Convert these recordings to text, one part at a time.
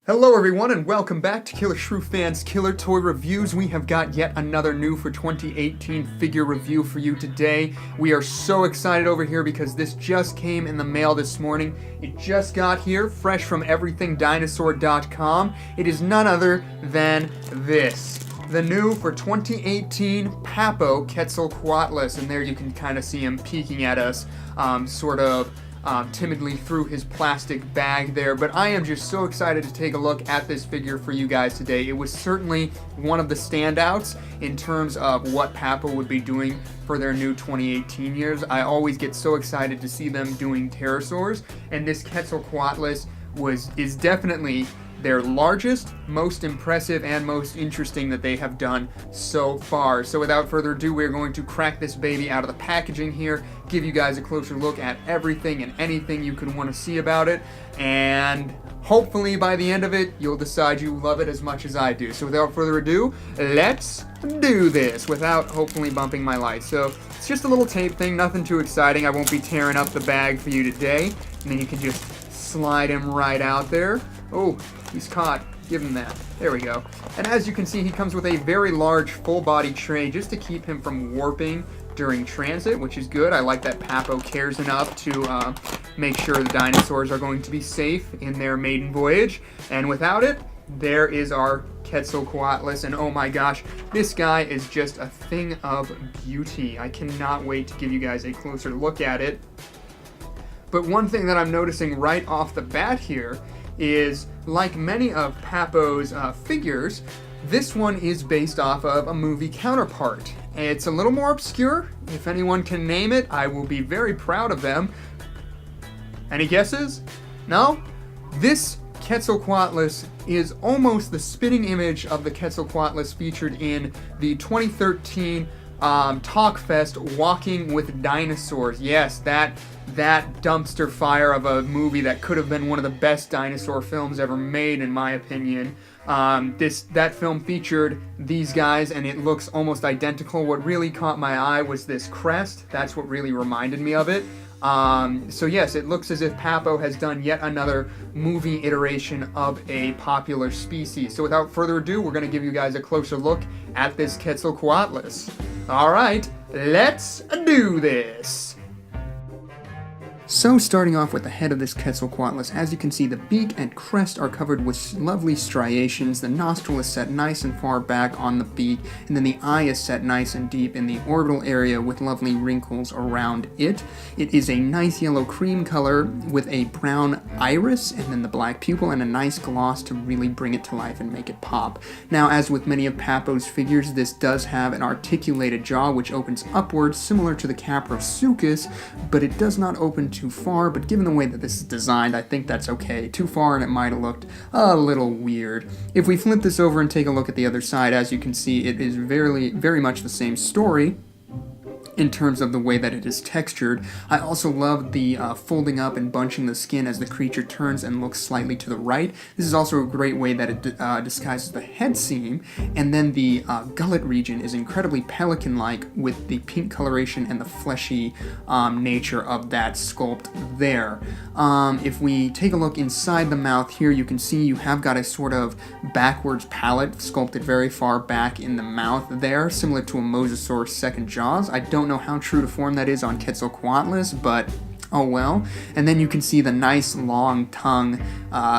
Hello everyone and welcome back to Killer Shrew Fans Killer Toy Reviews. We have got yet another new for 2018 figure review for you today. We are so excited over here because this just came in the mail this morning. It just got here, fresh from everythingdinosaur.com. It is none other than this. The new for 2018 Papo Quetzalcoatlus, and there you can kind of see him peeking at us, timidly through his plastic bag there, but I am just so excited to take a look at this figure for you guys today. It was certainly one of the standouts in terms of what Papo would be doing for their new 2018 years. I always get so excited to see them doing pterosaurs, and this Quetzalcoatlus is definitely their largest, most impressive, and most interesting that they have done so far. So without further ado, we're going to crack this baby out of the packaging here, give you guys a closer look at everything and anything you could want to see about it, and hopefully by the end of it, you'll decide you love it as much as I do. So without further ado, let's do this without hopefully bumping my light. So it's just a little tape thing, nothing too exciting. I won't be tearing up the bag for you today, and then you can just slide him right out there. Oh, he's caught. Give him that. There we go. And as you can see, he comes with a very large full-body tray just to keep him from warping during transit, which is good. I like that Papo cares enough to make sure the dinosaurs are going to be safe in their maiden voyage. And without it, there is our Quetzalcoatlus, and oh my gosh, this guy is just a thing of beauty. I cannot wait to give you guys a closer look at it. But one thing that I'm noticing right off the bat here is, like many of Papo's figures, this one is based off of a movie counterpart. It's a little more obscure. If anyone can name it, I will be very proud of them. Any guesses? No? This Quetzalcoatlus is almost the spitting image of the Quetzalcoatlus featured in the 2013 Talkfest Walking with Dinosaurs. Yes, that dumpster fire of a movie that could have been one of the best dinosaur films ever made, in my opinion. That film featured these guys, and it looks almost identical. What really caught my eye was this crest. That's what really reminded me of it. So yes, it looks as if Papo has done yet another movie iteration of a popular species. So without further ado, we're going to give you guys a closer look at this Quetzalcoatlus. Alright, let's do this! So starting off with the head of this Quetzalcoatlus, as you can see, the beak and crest are covered with lovely striations, the nostril is set nice and far back on the beak, and then the eye is set nice and deep in the orbital area with lovely wrinkles around it. It is a nice yellow cream color with a brown iris, and then the black pupil, and a nice gloss to really bring it to life and make it pop. Now, as with many of Papo's figures, this does have an articulated jaw which opens upwards, similar to the Caprosuchus, but it does not open too far, but given the way that this is designed, I think that's okay. Too far and it might have looked a little weird. If we flip this over and take a look at the other side, as you can see, it is very much the same story in terms of the way that it is textured. I also love the folding up and bunching the skin as the creature turns and looks slightly to the right. This is also a great way that it disguises the head seam, and then the gullet region is incredibly pelican-like with the pink coloration and the fleshy nature of that sculpt there. If we take a look inside the mouth here, you can see you have got a sort of backwards palate sculpted very far back in the mouth there, similar to a mosasaur's second jaws. I don't know how true to form that is on Quetzalcoatlus, but oh well. And then you can see the nice long tongue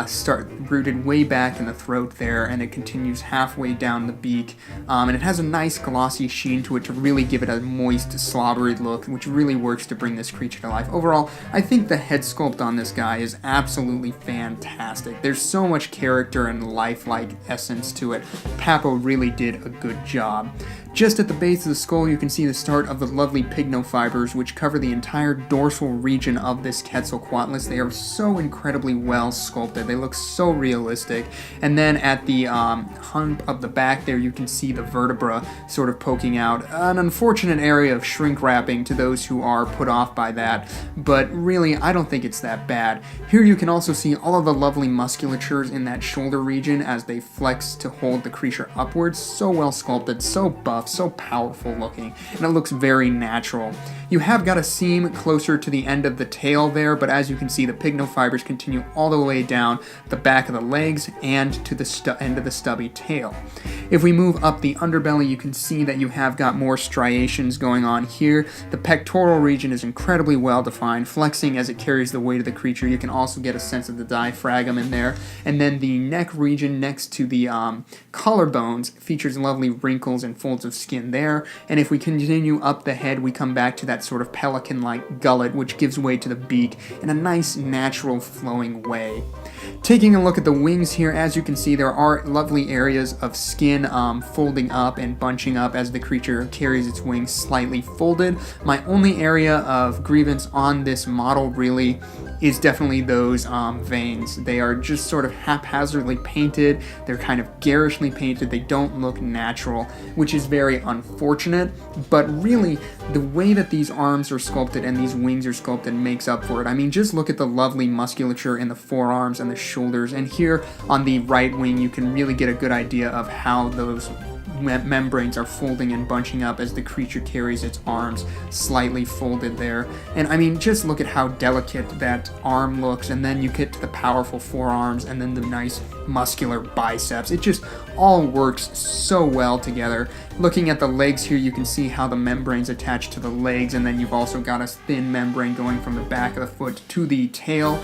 start rooted way back in the throat there, and it continues halfway down the beak, and it has a nice glossy sheen to it to really give it a moist, slobbery look, which really works to bring this creature to life. Overall, I think the head sculpt on this guy is absolutely fantastic. There's so much character and lifelike essence to it. Papo really did a good job. Just at the base of the skull, you can see the start of the lovely pycnofibers, which cover the entire dorsal region of this Quetzalcoatlus. They are so incredibly well sculpted. They look so realistic. And then at the hump of the back there, you can see the vertebra sort of poking out. An unfortunate area of shrink wrapping to those who are put off by that, but really, I don't think it's that bad. Here you can also see all of the lovely musculatures in that shoulder region as they flex to hold the creature upwards. So well sculpted, so buff, so powerful looking, and it looks very natural. You have got a seam closer to the end of the tail there, but as you can see, the pycnofibers continue all the way down the back of the legs and to the end of the stubby tail. If we move up the underbelly, you can see that you have got more striations going on here. The pectoral region is incredibly well defined, flexing as it carries the weight of the creature. You can also get a sense of the diaphragm in there. And then the neck region next to the collarbones features lovely wrinkles and folds of skin there. And if we continue up the head, we come back to that sort of pelican-like gullet, which gives way to the beak in a nice, natural, flowing way. Taking a look at the wings here, as you can see, there are lovely areas of skin folding up and bunching up as the creature carries its wings slightly folded. My only area of grievance on this model really is definitely those veins. They are just sort of haphazardly painted. They're kind of garishly painted. They don't look natural, which is very unfortunate. But really, the way that these arms are sculpted and these wings are sculpted makes up for it. I mean, just look at the lovely musculature in the forearms and the shoulders. And here on the right wing, you can really get a good idea of how those membranes are folding and bunching up as the creature carries its arms slightly folded there. And I mean, just look at how delicate that arm looks, and then you get to the powerful forearms and then the nice muscular biceps. It just all works so well together. Looking at the legs here, you can see how the membranes attach to the legs, and then you've also got a thin membrane going from the back of the foot to the tail,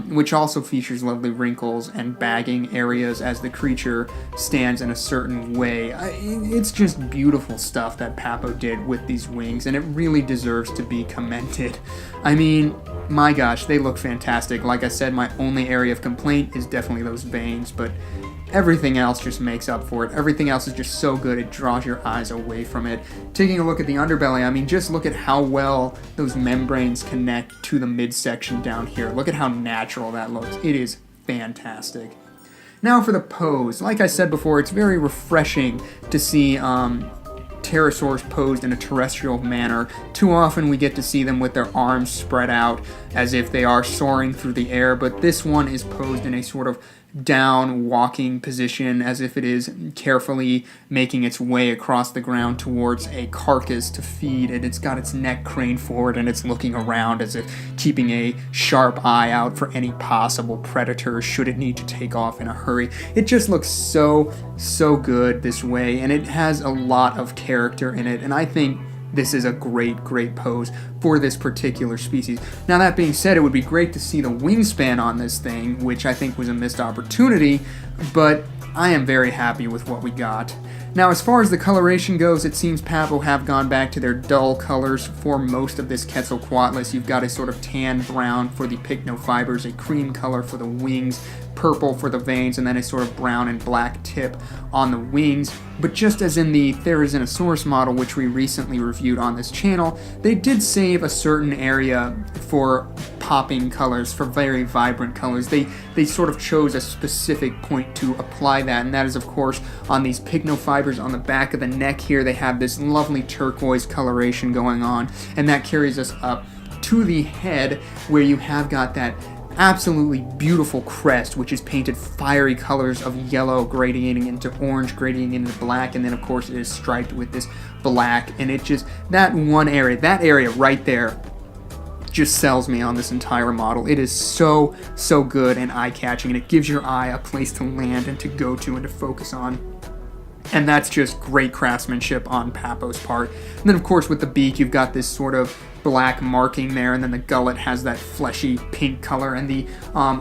which also features lovely wrinkles and bagging areas as the creature stands in a certain way. It's just beautiful stuff that Papo did with these wings, and it really deserves to be commended. I mean, my gosh, they look fantastic. Like I said, my only area of complaint is definitely those veins, but everything else just makes up for it. Everything else is just so good, it draws your eyes away from it. Taking a look at the underbelly, I mean, just look at how well those membranes connect to the midsection down here. Look at how natural that looks. It is fantastic. Now for the pose. Like I said before, it's very refreshing to see pterosaurs posed in a terrestrial manner. Too often we get to see them with their arms spread out as if they are soaring through the air, but this one is posed in a sort of down walking position as if it is carefully making its way across the ground towards a carcass to feed, and it's got its neck craned forward and it's looking around as if keeping a sharp eye out for any possible predator should it need to take off in a hurry. It just looks so good this way, and it has a lot of character in it, and I think this is a great pose for this particular species. Now, that being said, it would be great to see the wingspan on this thing, which I think was a missed opportunity, but I am very happy with what we got. Now, as far as the coloration goes, it seems Papo have gone back to their dull colors for most of this Quetzalcoatlus. You've got a sort of tan brown for the pycnofibers, a cream color for the wings, purple for the veins, and then a sort of brown and black tip on the wings. But just as in the Therizinosaurus model, which we recently reviewed on this channel, they did save a certain area for popping colors, for very vibrant colors. They sort of chose a specific point to apply that, and that is, of course, on these pycnofibers on the back of the neck here. They have this lovely turquoise coloration going on, and that carries us up to the head, where you have got that absolutely beautiful crest, which is painted fiery colors of yellow gradiating into orange, gradiating into black, and then of course it is striped with this black, and it just, that area right there just sells me on this entire model. It is so good and eye-catching, and it gives your eye a place to land and to go to and to focus on. And that's just great craftsmanship on Papo's part. And then of course with the beak, you've got this sort of black marking there, and then the gullet has that fleshy pink color, and the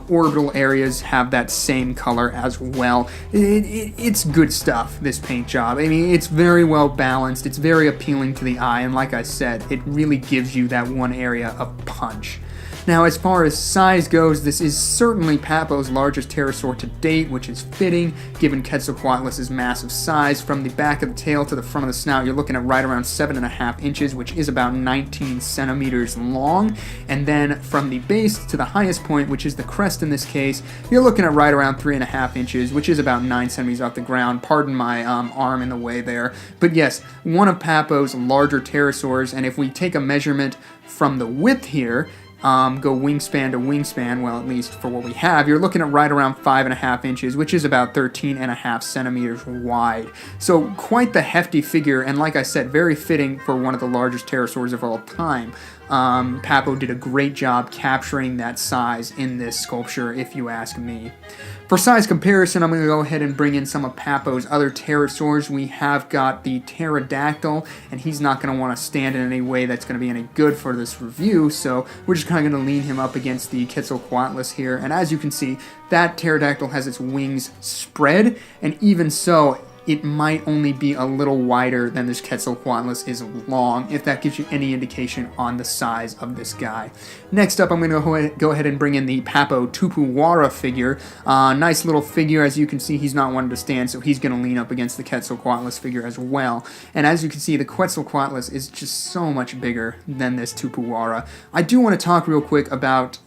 orbital areas have that same color as well. It's good stuff, this paint job. I mean, it's very well balanced, it's very appealing to the eye, and like I said, it really gives you that one area of punch. Now, as far as size goes, this is certainly Papo's largest pterosaur to date, which is fitting, given Quetzalcoatlus's massive size. From the back of the tail to the front of the snout, you're looking at right around 7.5 inches, which is about 19 centimeters long. And then from the base to the highest point, which is the crest in this case, you're looking at right around 3.5 inches, which is about 9 centimeters off the ground. Pardon my arm in the way there. But yes, one of Papo's larger pterosaurs, and if we take a measurement from the width here, go wingspan to wingspan, well, at least for what we have, you're looking at right around 5.5 inches, which is about 13.5 centimeters wide. So quite the hefty figure, and like I said, very fitting for one of the largest pterosaurs of all time. Papo did a great job capturing that size in this sculpture, if you ask me. For size comparison, I'm going to go ahead and bring in some of Papo's other pterosaurs. We have got the pterodactyl, and he's not going to want to stand in any way that's going to be any good for this review, so we're just kind of going to lean him up against the Quetzalcoatlus here. And as you can see, that pterodactyl has its wings spread, and even so, it might only be a little wider than this Quetzalcoatlus is long, if that gives you any indication on the size of this guy. Next up, I'm going to go ahead and bring in the Papo Tupuwara figure. Nice little figure. As you can see, he's not wanting to stand, so he's going to lean up against the Quetzalcoatlus figure as well. And as you can see, the Quetzalcoatlus is just so much bigger than this Tupuwara. I do want to talk real quick about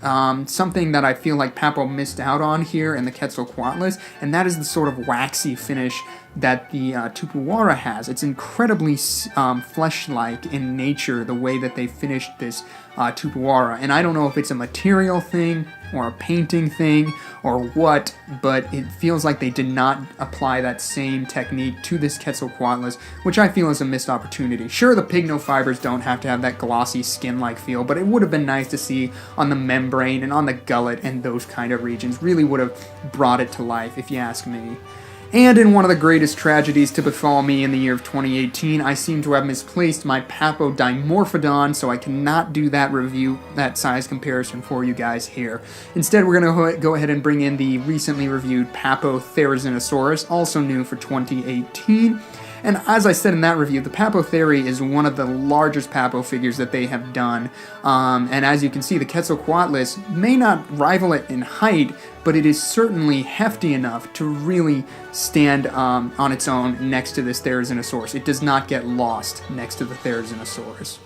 something that I feel like Papo missed out on here in the Quetzalcoatlus, and that is the sort of waxy finish that the Tupuwara has. It's incredibly flesh-like in nature, the way that they finished this Tupuwara. And I don't know if it's a material thing or a painting thing or what, but it feels like they did not apply that same technique to this Quetzalcoatlus, which I feel is a missed opportunity. Sure, the pigno fibers don't have to have that glossy skin-like feel, but it would have been nice to see on the membrane and on the gullet and those kind of regions. Really would have brought it to life, if you ask me. And in one of the greatest tragedies to befall me in the year of 2018, I seem to have misplaced my Papo Dimorphodon, so I cannot do that review, that size comparison for you guys here. Instead, we're going to go ahead and bring in the recently reviewed Papo Therizinosaurus, also new for 2018. And as I said in that review, the Papo Theri is one of the largest Papo figures that they have done. And as you can see, the Quetzalcoatlus may not rival it in height, but it is certainly hefty enough to really stand on its own next to this Therizinosaurus. It does not get lost next to the Therizinosaurus.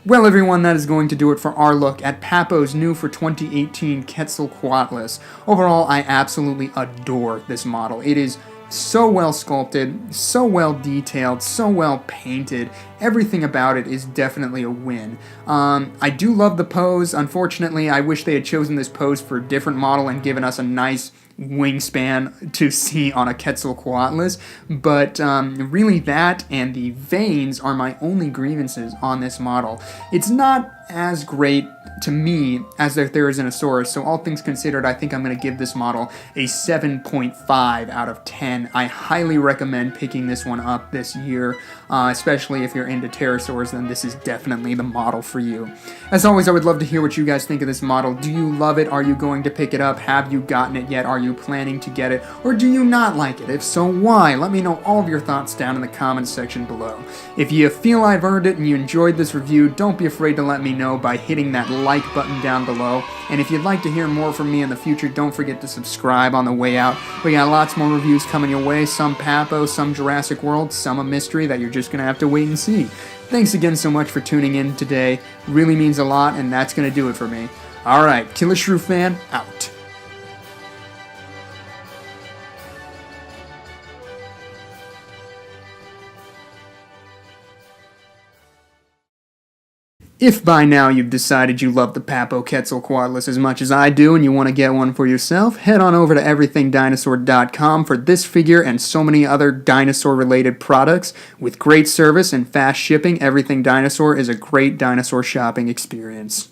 Well, everyone, that is going to do it for our look at Papo's new for 2018 Quetzalcoatlus. Overall, I absolutely adore this model. It is so well sculpted, so well detailed, so well painted. Everything about it is definitely a win. I do love the pose. Unfortunately, I wish they had chosen this pose for a different model and given us a nice wingspan to see on a Quetzalcoatlus, but really that and the veins are my only grievances on this model. It's not as great to me as their Therizinosaurus, so all things considered, I think I'm going to give this model a 7.5 out of 10. I highly recommend picking this one up this year, especially if you're into pterosaurs, then this is definitely the model for you. As always, I would love to hear what you guys think of this model. Do you love it? Are you going to pick it up? Have you gotten it yet? Are you planning to get it? Or do you not like it? If so, why? Let me know all of your thoughts down in the comments section below. If you feel I've earned it and you enjoyed this review, don't be afraid to let me know by hitting that like button down below. And if you'd like to hear more from me in the future, don't forget to subscribe on the way out. We got lots more reviews coming your way, some Papo, some Jurassic World, some a mystery that you're just going to have to wait and see. Thanks again so much for tuning in today. Really means a lot, and that's going to do it for me. Alright, Killer Shrew Fan, out. If by now you've decided you love the Papo Quetzalcoatlus as much as I do and you want to get one for yourself, head on over to everythingdinosaur.com for this figure and so many other dinosaur-related products. With great service and fast shipping, Everything Dinosaur is a great dinosaur shopping experience.